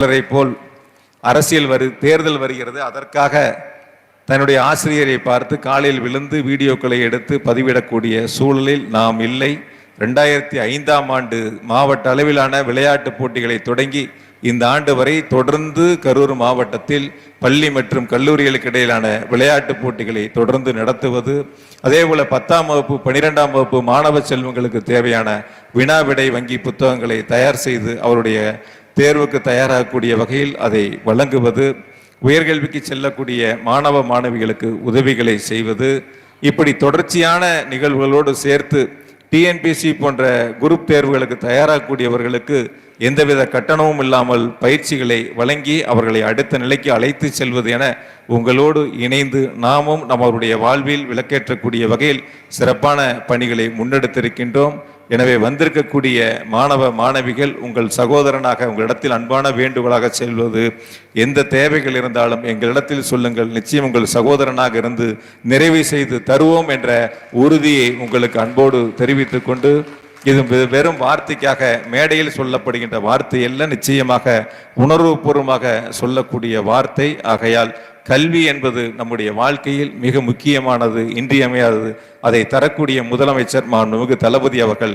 போல் தேர்தல் வருகிறது. அதற்காக தன்னுடைய ஆசிரியரை பார்த்து காலில் விழுந்து வீடியோக்களை எடுத்து பதிவிடக்கூடிய சூழலில் நாம் இல்லை. 2005ஆம் ஆண்டு மாவட்ட அளவிலான விளையாட்டுப் போட்டிகளை தொடங்கி இந்த ஆண்டு வரை தொடர்ந்து கரூர் மாவட்டத்தில் பள்ளி மற்றும் கல்லூரிகளுக்கு இடையிலான விளையாட்டுப் போட்டிகளை தொடர்ந்து நடத்துவது, அதேபோல 10ஆம் வகுப்பு 12ஆம் வகுப்பு மாணவ செல்வங்களுக்கு தேவையான வினா விடை வங்கி புத்தகங்களை தயார் செய்து அவருடைய தேர்வுக்கு தயாராகக்கூடிய வகையில் அதை வழங்குவது, உயர்கல்விக்கு செல்லக்கூடிய மாணவ மாணவிகளுக்கு உதவிகளை செய்வது, இப்படி தொடர்ச்சியான நிகழ்வுகளோடு சேர்த்து டிஎன்பிஎஸ்சி போன்ற குரூப் தேர்வுகளுக்கு தயாராகக்கூடியவர்களுக்கு எந்தவித கட்டணமும் இல்லாமல் பயிற்சிகளை வழங்கி அவர்களை அடுத்த நிலைக்கு அழைத்து செல்வது என உங்களோடு இணைந்து நாமும் நம்மளுடைய வாழ்வில் விளக்கேற்றக்கூடிய வகையில் சிறப்பான பணிகளை முன்னெடுத்திருக்கின்றோம். எனவே வந்திருக்கக்கூடிய மாணவ மாணவிகள் உங்கள் சகோதரனாக உங்களிடத்தில் அன்பான வேண்டுகோளாக செல்வது, எந்த தேவைகள் இருந்தாலும் எங்களிடத்தில் சொல்லுங்கள், நிச்சயம் உங்கள் சகோதரனாக இருந்து நிறைவு செய்து தருவோம் என்ற உறுதியை உங்களுக்கு அன்போடு தெரிவித்துக் கொண்டு, இது வெறும் வார்த்தைக்காக மேடையில் சொல்லப்படுகின்ற வார்த்தை அல்ல, நிச்சயமாக உணர்வுபூர்வமாக சொல்லக்கூடிய வார்த்தை. ஆகையால் கல்வி என்பது நம்முடைய வாழ்க்கையில் மிக முக்கியமானது, இன்றியமையாதது. அதை தரக்கூடிய முதலமைச்சர் மாண்புமிகு தளபதி அவர்கள்